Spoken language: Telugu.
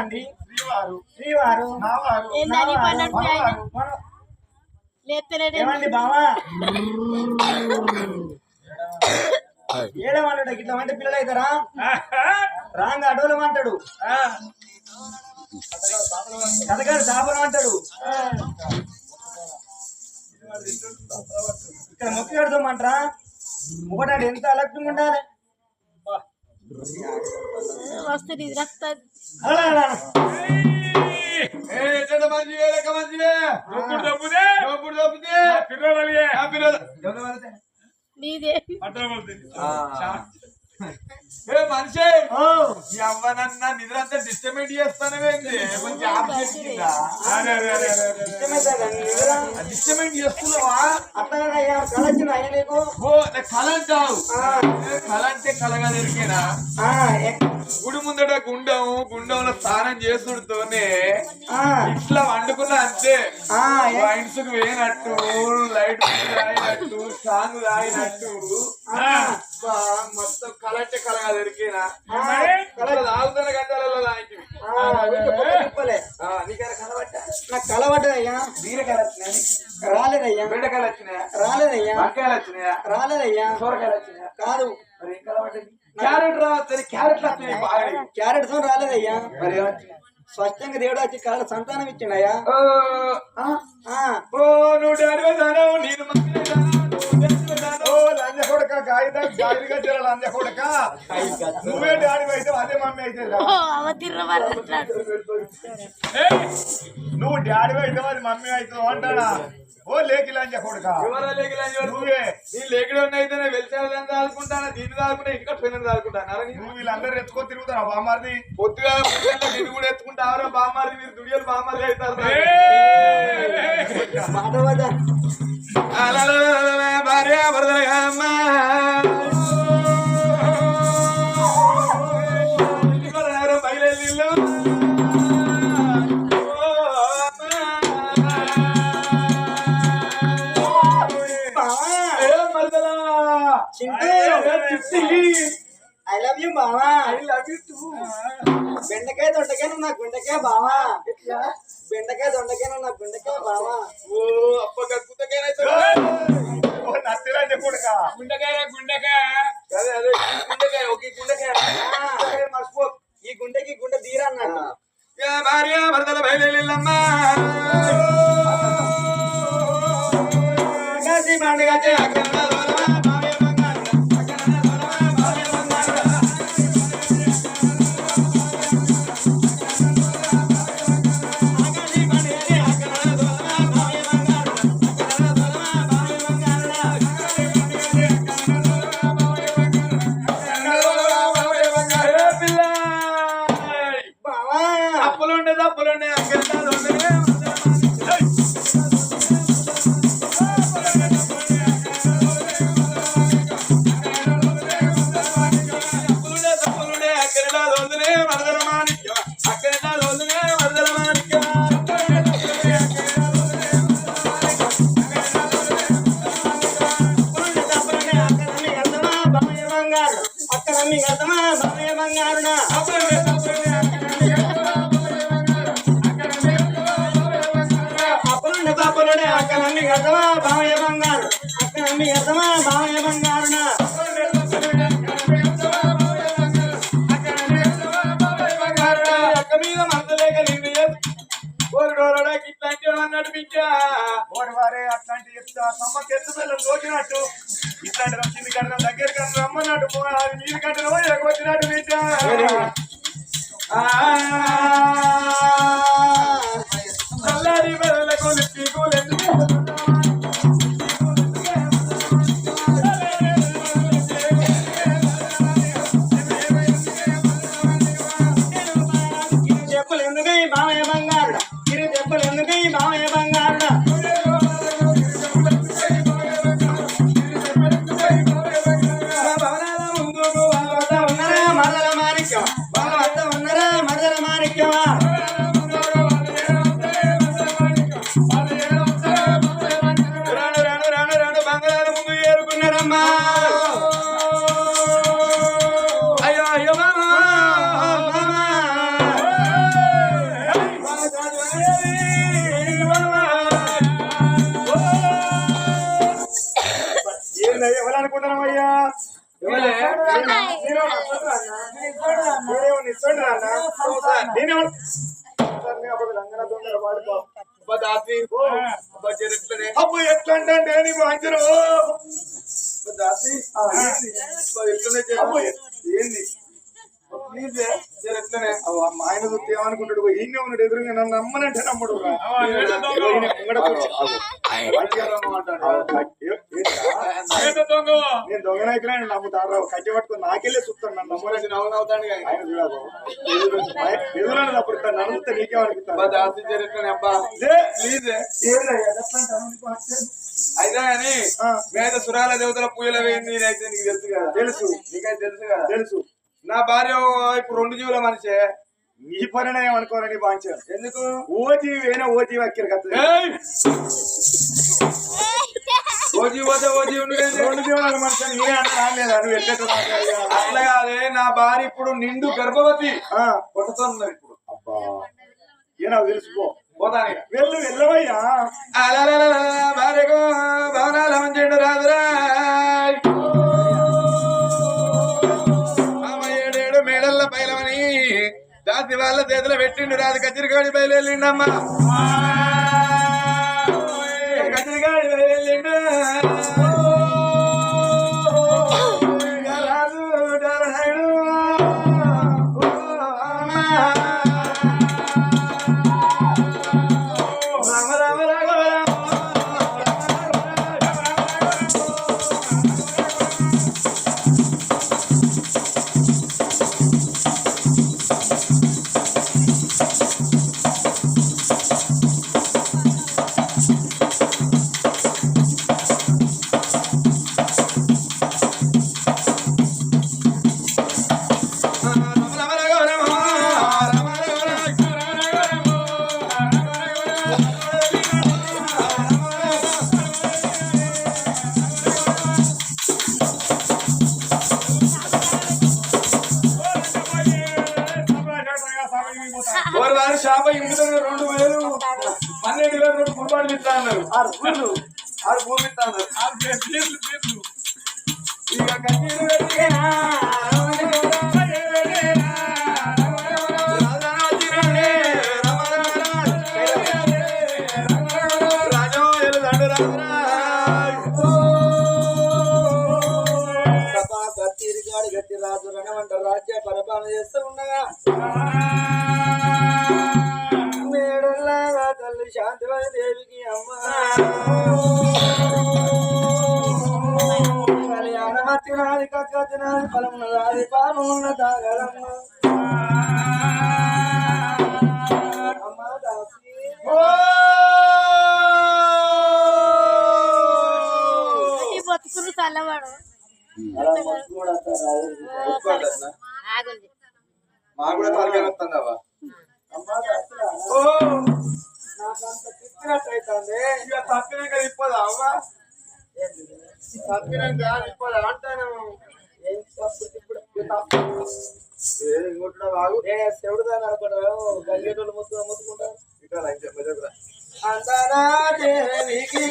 అండి శ్రీవారు ఏమండి బావా ఏడమంటాడు ఇట్లా అంటే పిల్లలు అవుతారా రాంగ్ అడవులు అంటాడు కథగాడు దాపరం అంటాడు ఇక్కడ మొక్కి కడతామంటారా ఒకటాడు ఎంత అలక్ష్యంగా ఉండాలి వస్తుంది రక్తం నీదే మనిషి అవ్వనన్నా నిద్రంతా డిస్టర్బెంట్ చేస్తానవేంది డిస్టర్బెంట్ చేస్తున్నావా కళ అంటావు కళ అంటే కళగా దొరికేనా గుడి ముందట గుండంలో స్నానం చేసుడుతోనే ఇట్లా వండుకున్నా అంతే వైన్స్ కు వేయనట్టు లైట్ తాగినట్టు సాంగ్ తాగినట్టు మొత్తం కళ అంటే కళగా దొరికేనా తాగుతున్న గంటలలో లాంటివి నాకు కలవడ్డదయ్యా బీరకాయలు వచ్చినాయి రాలేదయ్యా బెండకాయలు వచ్చినాయా రాలేదయ్యా వంకాయలు వచ్చినాయా రాలేదయ్యా సోరకాయలు వచ్చినాయా కాదు మరి ఏం కలవడ్డది క్యారెట్ రావచ్చు క్యారెట్లు వస్తున్నాయి బాగా క్యారెట్ తో రాలేదయ్యా మరి స్వచ్ఛంగా దేవుడు వచ్చి కళ సంతానం ఇచ్చిండయ్యా నువ్వు డాడీ నేను నువ్వే డాడీ అయితే అదే మమ్మీ అయితే నువ్వు డాడీ అయితే అది మమ్మీ అవుతావు అంటాడా ఓ లేకిలాంజ కొడుక నువ్వే నీ లేకిడ అయితేనే వెళ్తాను దాదుకుంటానా దీన్ని దాదుకుంటా ఇంకా పిల్లలు దాదుకుంటాను నువ్వు వీళ్ళందరూ ఎత్తుకొని తిరుగుతాను బామ్మారిది పొద్దుగా నేను కూడా ఎత్తుకుంటావరా బామ్మారిది మీరు దుడియాలు బామ్మారి అవుతారు భార్య భర్తలుగా అమ్మా బయలు ఐ లవ్ యూ బావా ఐ లవ్ యూ టూ బెండకాయ దొండకాయ నువ్వు నాకు గుండెకాయ బావా బెండకాయ దొండకాయ నువ్వు నాకు గుండెకాయ బావా ఓ అప్ప గుండెకాయ నత్తిరాజ కొడుక గుండెకాయ గుండెకాయ అదే అదే గుండెకాయ ఒక గుండెకాయ మర్చిపో ఈ గుండెకి గుండె తీరా అన్నాడు భార్య భర్తల బయలుమ్మా అట్లాంటి దోచినట్టు ఇట్లాంటి రమ్మింది కట్టడం దగ్గరికి రమ్మన్నట్టు నీరు కట్టడం వచ్చినట్టు బిడ్డ నల్లారి బెదలకు చెప్పులు ఎందుకు బావయ్య బంగారుడు గిరి చెప్పులు ఎందుకు బావయ్య బంగారుడు ఏందయ్యా ఎవరు అనుకుంటున్నామయ్యా అబ్బో ఎట్లా అంటే నీ మంచరు ఏంది ఆయన చూస్తే ఏమనుకుంటాడు ఈయన ఉన్నాడు ఎదురుగా నన్ను నమ్మనంటే నమ్మడు నేను దొంగనైతే నమ్ముతారు కట్టి పట్టుకుని నాకెళ్ళే చూస్తాను నన్ను నమ్మలేసి నవ్వుతాడు ఆయన చూడదు ఎదురు అప్పుడు నన్ను నీకేమనుకుంటాను అయితే అని వేద సురాల దేవతల పూజలు వేయండి నేనైతే నీకు తెలుసు కదా తెలుసు నీకైతే తెలుసు కదా తెలుసు నా భార్య ఇప్పుడు 2 జీవుల మనిషే నీ పరిణయం అనుకోరని బాంచాను ఎందుకు ఓజీవి వేనా ఓజీవి అక్కడికి వస్తుంది ఓజీవి పోతే ఓజీవి 2 జీవుల మనిషి నేనే అంటలేదా నువ్వు ఎట్లా అట్లా కాదే నా భార్య ఇప్పుడు నిండు గర్భవతి కొట్టుతో ఉన్నది ఇప్పుడు అబ్బా ఏనా తెలుసుకో పోతాను వెళ్ళు వెళ్ళవయ్యా భార్యకు భవనాలు మంచి రాదురా బయలమని దాసి వాళ్ళ చేతిలో పెట్టిండు రాదు కచ్చిరికాడి బయలుదేరిండమ్మా కచ్చిరికాడి బయలుదేరిండు రాజు నారాయణుడు రామ రామ రాఘవ షాప ఇంటిలో 2000 12,000 కుటుంబాలు ఇస్తా అన్నారు 6 భూమి ఇస్తా అన్నారు ఇక కన్నీరు గట్టి రాజు రణవంట రాజ్య పరిపాలన చేస్తూ ఉండగా మేడల్లాగా తల్లి శాంతివతి దేవికి అమ్మ కళ్యాణం వచ్చినాది కక్క వచ్చినాది ఫలమున్నదాది పామున్న తాగలమ్మ అమ్మ దాసి బతుకులు చల్లవాడు మా కూడా తాలికాయలు వస్తుందవా నాకంత తిప్పినట్టయితే ఇక తప్పినాక ఇప్పదా అవ్వా తప్పినాక ఇప్పదా అంటాను ఏం తప్పు ఇంకోటి బాగు శివుడుదా నడపడం గంగేటోళ్ళు మొత్తుకుంటారు ఇంకా దగ్గర అంతనా దేవికి